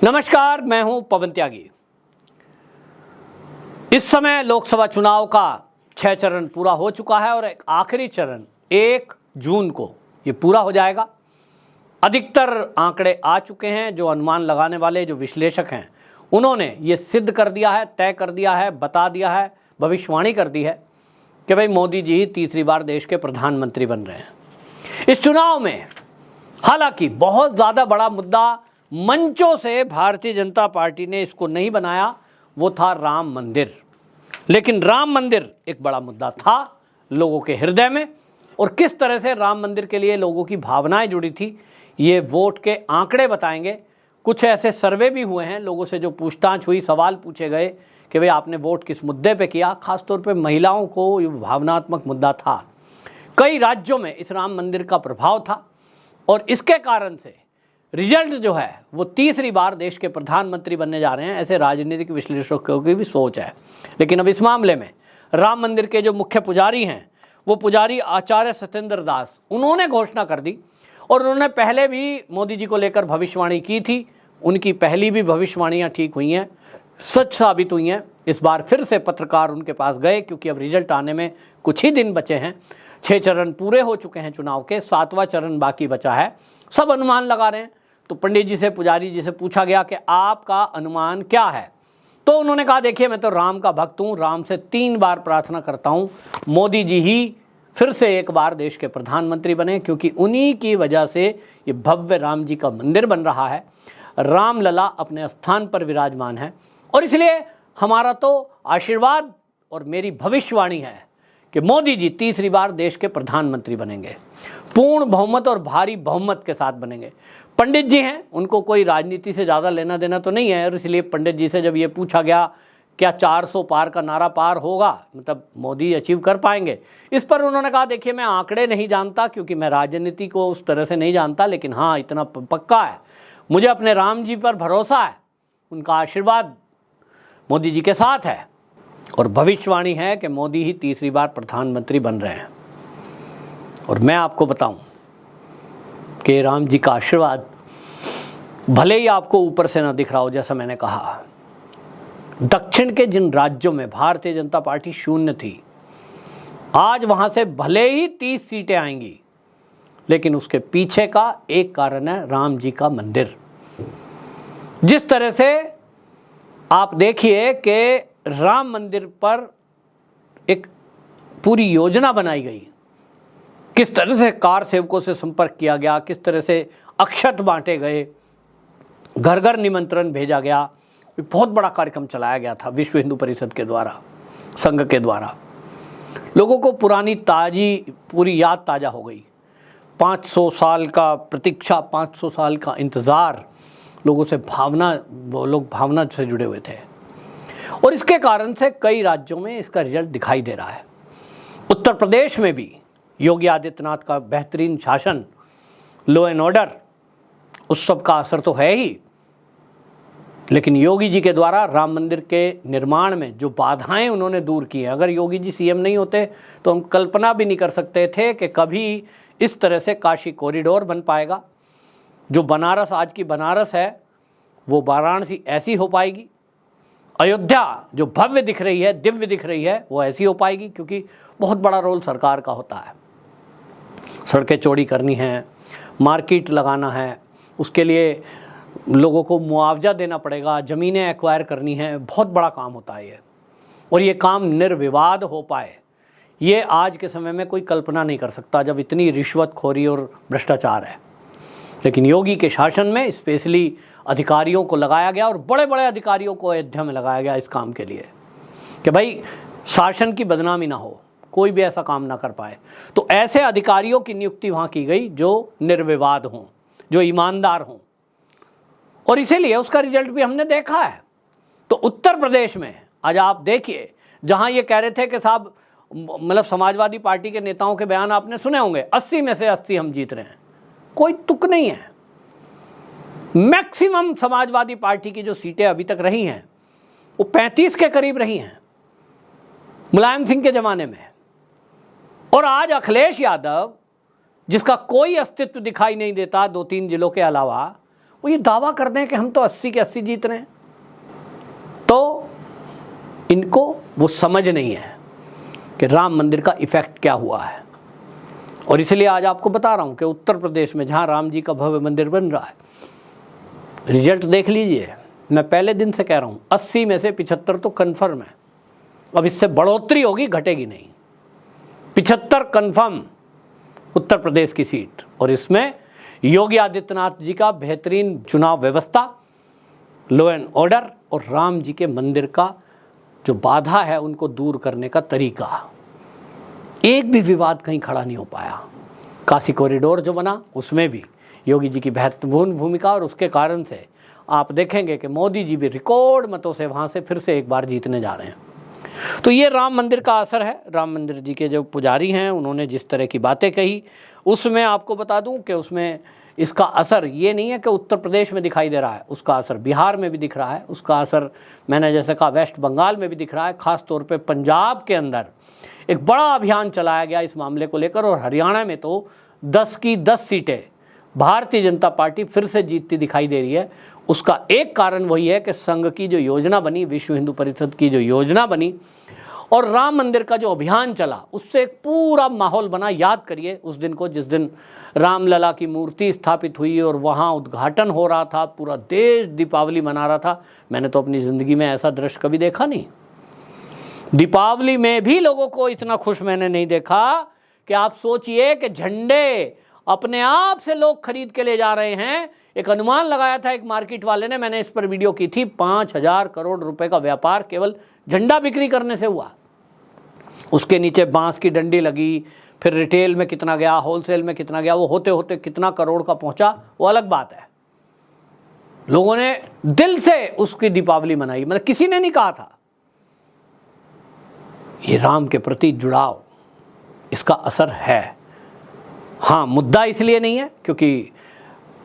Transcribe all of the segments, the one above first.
नमस्कार, मैं हूं पवन त्यागी। इस समय लोकसभा चुनाव का 6 चरण पूरा हो चुका है और एक आखिरी चरण 1 जून को ये पूरा हो जाएगा। अधिकतर आंकड़े आ चुके हैं। जो अनुमान लगाने वाले जो विश्लेषक हैं उन्होंने ये सिद्ध कर दिया है, तय कर दिया है, बता दिया है, भविष्यवाणी कर दी है कि भाई मोदी जी ही तीसरी बार देश के प्रधानमंत्री बन रहे हैं। इस चुनाव में हालांकि बहुत ज़्यादा बड़ा मुद्दा मंचों से भारतीय जनता पार्टी ने इसको नहीं बनाया, वो था राम मंदिर। लेकिन राम मंदिर एक बड़ा मुद्दा था लोगों के हृदय में, और किस तरह से राम मंदिर के लिए लोगों की भावनाएं जुड़ी थी ये वोट के आंकड़े बताएंगे। कुछ ऐसे सर्वे भी हुए हैं, लोगों से जो पूछताछ हुई, सवाल पूछे गए कि भाई आपने वोट किस मुद्दे पे किया। खासतौर पे महिलाओं को ये भावनात्मक मुद्दा था। कई राज्यों में इस राम मंदिर का प्रभाव था और इसके कारण से रिजल्ट जो है वो तीसरी बार देश के प्रधानमंत्री बनने जा रहे हैं, ऐसे राजनीतिक विश्लेषकों की भी सोच है। लेकिन अब इस मामले में राम मंदिर के जो मुख्य पुजारी हैं वो पुजारी आचार्य सत्येंद्र दास, उन्होंने घोषणा कर दी और उन्होंने पहले भी मोदी जी को लेकर भविष्यवाणी की थी। उनकी पहली भी भविष्यवाणियाँ ठीक हुई हैं, सच साबित हुई हैं। इस बार फिर से पत्रकार उनके पास गए क्योंकि अब रिजल्ट आने में कुछ ही दिन बचे हैं। 6 चरण पूरे हो चुके हैं चुनाव के, 7वां चरण बाकी बचा है। सब अनुमान लगा रहे हैं। तो पंडित जी से, पुजारी जी से पूछा गया कि आपका अनुमान क्या है, तो उन्होंने कहा देखिए मैं तो राम का भक्त हूँ, राम से 3 बार प्रार्थना करता हूँ मोदी जी ही फिर से एक बार देश के प्रधानमंत्री बने, क्योंकि उन्हीं की वजह से ये भव्य राम जी का मंदिर बन रहा है। रामलला अपने स्थान पर विराजमान है और इसलिए हमारा तो आशीर्वाद और मेरी भविष्यवाणी है कि मोदी जी तीसरी बार देश के प्रधानमंत्री बनेंगे, पूर्ण बहुमत और भारी बहुमत के साथ बनेंगे। पंडित जी हैं, उनको कोई राजनीति से ज़्यादा लेना देना तो नहीं है, और इसलिए पंडित जी से जब ये पूछा गया क्या 400 पार का नारा पार होगा, मतलब मोदी अचीव कर पाएंगे, इस पर उन्होंने कहा देखिए मैं आंकड़े नहीं जानता क्योंकि मैं राजनीति को उस तरह से नहीं जानता, लेकिन हाँ इतना पक्का है मुझे अपने राम जी पर भरोसा है, उनका आशीर्वाद मोदी जी के साथ है और भविष्यवाणी है कि मोदी ही तीसरी बार प्रधानमंत्री बन रहे हैं। और मैं आपको बताऊं कि राम जी का आशीर्वाद भले ही आपको ऊपर से ना दिख रहा हो, जैसा मैंने कहा दक्षिण के जिन राज्यों में भारतीय जनता पार्टी शून्य थी, आज वहां से भले ही 30 सीटें आएंगी, लेकिन उसके पीछे का एक कारण है राम जी का मंदिर। जिस तरह से आप देखिए कि राम मंदिर पर एक पूरी योजना बनाई गई, किस तरह से कार सेवकों से संपर्क किया गया, किस तरह से अक्षत बांटे गए, घर घर निमंत्रण भेजा गया। एक बहुत बड़ा कार्यक्रम चलाया गया था विश्व हिंदू परिषद के द्वारा, संघ के द्वारा। लोगों को पुरानी पूरी याद ताज़ा हो गई। 500 साल का प्रतीक्षा, 500 साल का इंतज़ार, लोगों से लोग भावना से जुड़े हुए थे और इसके कारण से कई राज्यों में इसका रिजल्ट दिखाई दे रहा है। उत्तर प्रदेश में भी योगी आदित्यनाथ का बेहतरीन शासन, लॉ एंड ऑर्डर, उस सब का असर तो है ही, लेकिन योगी जी के द्वारा राम मंदिर के निर्माण में जो बाधाएं उन्होंने दूर की हैं, अगर योगी जी सीएम नहीं होते तो हम कल्पना भी नहीं कर सकते थे कि कभी इस तरह से काशी कॉरिडोर बन पाएगा। जो बनारस आज की बनारस है वो वाराणसी ऐसी हो पाएगी। अयोध्या जो भव्य दिख रही है, दिव्य दिख रही है, वो ऐसी हो पाएगी, क्योंकि बहुत बड़ा रोल सरकार का होता है। सड़कें चौड़ी करनी है, मार्केट लगाना है, उसके लिए लोगों को मुआवजा देना पड़ेगा, ज़मीनें एक्वायर करनी है, बहुत बड़ा काम होता है ये। और ये काम निर्विवाद हो पाए, ये आज के समय में कोई कल्पना नहीं कर सकता जब इतनी रिश्वतखोरी और भ्रष्टाचार है। लेकिन योगी के शासन में स्पेशली अधिकारियों को लगाया गया और बड़े बड़े अधिकारियों को अयोध्या में लगाया गया इस काम के लिए कि भाई शासन की बदनामी ना हो, कोई भी ऐसा काम ना कर पाए। तो ऐसे अधिकारियों की नियुक्ति वहाँ की गई जो निर्विवाद हों, जो ईमानदार हों, और इसीलिए उसका रिजल्ट भी हमने देखा है। तो उत्तर प्रदेश में आज आप देखिए, जहाँ ये कह रहे थे कि साहब मतलब समाजवादी पार्टी के नेताओं के बयान आपने सुने होंगे, 80 में से 80 हम जीत रहे हैं, कोई तुक नहीं है। मैक्सिमम समाजवादी पार्टी की जो सीटें अभी तक रही हैं वो 35 के करीब रही हैं मुलायम सिंह के ज़माने में, और आज अखिलेश यादव जिसका कोई अस्तित्व दिखाई नहीं देता 2-3 जिलों के अलावा, वो ये दावा कर दें कि हम तो 80 के 80 जीत रहे हैं, तो इनको वो समझ नहीं है कि राम मंदिर का इफेक्ट क्या हुआ है। और इसलिए आज आपको बता रहा हूं कि उत्तर प्रदेश में जहां राम जी का भव्य मंदिर बन रहा है, रिजल्ट देख लीजिए। मैं पहले दिन से कह रहा हूं 80 में से 75 तो कन्फर्म है, अब इससे बढ़ोतरी होगी, घटेगी नहीं। 75 कन्फर्म उत्तर प्रदेश की सीट, और इसमें योगी आदित्यनाथ जी का बेहतरीन चुनाव व्यवस्था, लॉ एंड ऑर्डर और राम जी के मंदिर का जो बाधा है उनको दूर करने का तरीका, एक भी विवाद कहीं खड़ा नहीं हो पाया। काशी कॉरिडोर जो बना उसमें भी योगी जी की महत्वपूर्ण भूमिका, और उसके कारण से आप देखेंगे कि मोदी जी भी रिकॉर्ड मतों से वहां से फिर से एक बार जीतने जा रहे हैं। तो ये राम मंदिर का असर है। राम मंदिर जी के जो पुजारी हैं उन्होंने जिस तरह की बातें कही, उसमें आपको बता दूं कि उसमें इसका असर ये नहीं है कि उत्तर प्रदेश में दिखाई दे रहा है, उसका असर बिहार में भी दिख रहा है, उसका असर मैंने जैसे कहा वेस्ट बंगाल में भी दिख रहा है। खास तौर पे पंजाब के अंदर एक बड़ा अभियान चलाया गया इस मामले को लेकर, और हरियाणा में तो 10 की 10 सीटें भारतीय जनता पार्टी फिर से जीतती दिखाई दे रही है। उसका एक कारण वही है कि संघ की जो योजना बनी, विश्व हिंदू परिषद की जो योजना बनी और राम मंदिर का जो अभियान चला, उससे एक पूरा माहौल बना। याद करिए उस दिन को, जिस दिन रामलला की मूर्ति स्थापित हुई और वहाँ उद्घाटन हो रहा था, पूरा देश दीपावली मना रहा था। मैंने तो अपनी ज़िंदगी में ऐसा दृश्य कभी देखा नहीं। दीपावली में भी लोगों को इतना खुश मैंने नहीं देखा कि आप सोचिए कि झंडे अपने आप से लोग खरीद के ले जा रहे हैं। एक अनुमान लगाया था एक मार्केट वाले ने, मैंने इस पर वीडियो की थी, 5000 करोड़ रुपए का व्यापार केवल झंडा बिक्री करने से हुआ। उसके नीचे बांस की डंडी लगी, फिर रिटेल में कितना गया, होलसेल में कितना गया, वो होते होते कितना करोड़ का पहुंचा वो अलग बात है। लोगों ने दिल से उसकी दीपावली मनाई, मतलब किसी ने नहीं कहा था। ये राम के प्रति जुड़ाव, इसका असर है। हाँ, मुद्दा इसलिए नहीं है क्योंकि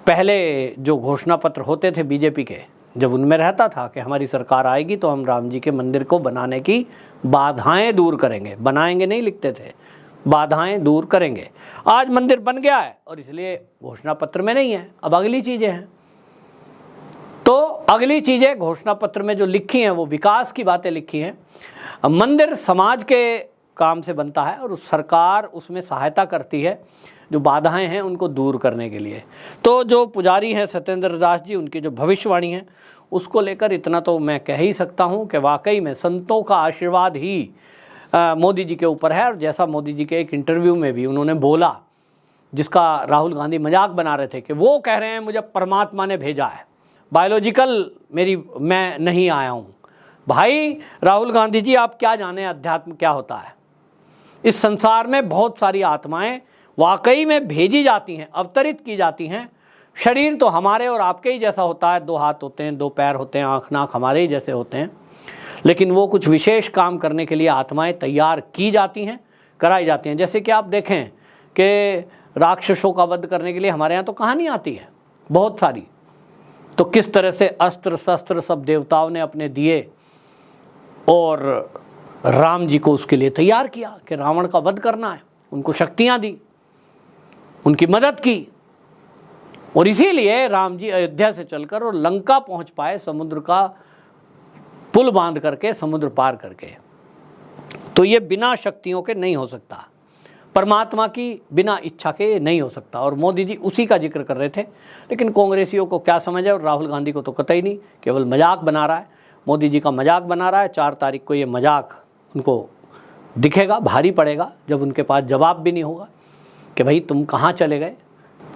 पहले जो घोषणा पत्र होते थे बीजेपी के, जब उनमें रहता था कि हमारी सरकार आएगी तो हम राम जी के मंदिर को बनाने की बाधाएं दूर करेंगे, बनाएंगे नहीं लिखते थे, बाधाएं दूर करेंगे। आज मंदिर बन गया है और इसलिए घोषणा पत्र में नहीं है, अब अगली चीजें हैं। तो अगली चीजें घोषणा पत्र में जो लिखी हैं वो विकास की बातें लिखी हैं। मंदिर समाज के काम से बनता है और सरकार उसमें सहायता करती है जो बाधाएं हैं उनको दूर करने के लिए। तो जो पुजारी हैं सत्येंद्र दास जी, उनकी जो भविष्यवाणी है उसको लेकर इतना तो मैं कह ही सकता हूं कि वाकई में संतों का आशीर्वाद ही मोदी जी के ऊपर है। और जैसा मोदी जी के एक इंटरव्यू में भी उन्होंने बोला, जिसका राहुल गांधी मजाक बना रहे थे कि वो कह रहे हैं मुझे परमात्मा ने भेजा है, बायोलॉजिकल मैं नहीं आया हूँ। भाई राहुल गांधी जी, आप क्या जाने अध्यात्म क्या होता है। इस संसार में बहुत सारी आत्माएं वाकई में भेजी जाती हैं, अवतरित की जाती हैं। शरीर तो हमारे और आपके ही जैसा होता है, 2 हाथ होते हैं, 2 पैर होते हैं, आँख नाक हमारे ही जैसे होते हैं, लेकिन वो कुछ विशेष काम करने के लिए आत्माएं तैयार की जाती हैं, कराई जाती हैं। जैसे कि आप देखें कि राक्षसों का वध करने के लिए हमारे यहाँ तो कहानी आती है बहुत सारी, तो किस तरह से अस्त्र शस्त्र सब देवताओं ने अपने दिए और राम जी को उसके लिए तैयार किया कि रावण का वध करना है, उनको शक्तियां दी, उनकी मदद की। और इसीलिए राम जी अयोध्या से चलकर और लंका पहुंच पाए, समुद्र का पुल बांध करके, समुद्र पार करके। तो ये बिना शक्तियों के नहीं हो सकता, परमात्मा की बिना इच्छा के नहीं हो सकता। और मोदी जी उसी का जिक्र कर रहे थे, लेकिन कांग्रेसियों को क्या समझ है, और राहुल गांधी को तो कतई नहीं, केवल मजाक बना रहा है, मोदी जी का मजाक बना रहा है। 4 तारीख को ये मजाक उनको दिखेगा, भारी पड़ेगा, जब उनके पास जवाब भी नहीं होगा कि भाई तुम कहाँ चले गए।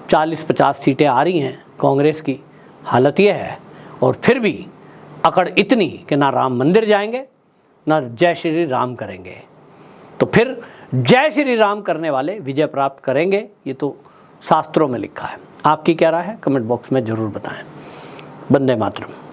40-50 सीटें आ रही हैं कांग्रेस की, हालत ये है, और फिर भी अकड़ इतनी कि ना राम मंदिर जाएंगे ना जय श्री राम करेंगे। तो फिर जय श्री राम करने वाले विजय प्राप्त करेंगे, ये तो शास्त्रों में लिखा है। आपकी क्या राय है, कमेंट बॉक्स में जरूर बताएं। वंदे मातरम।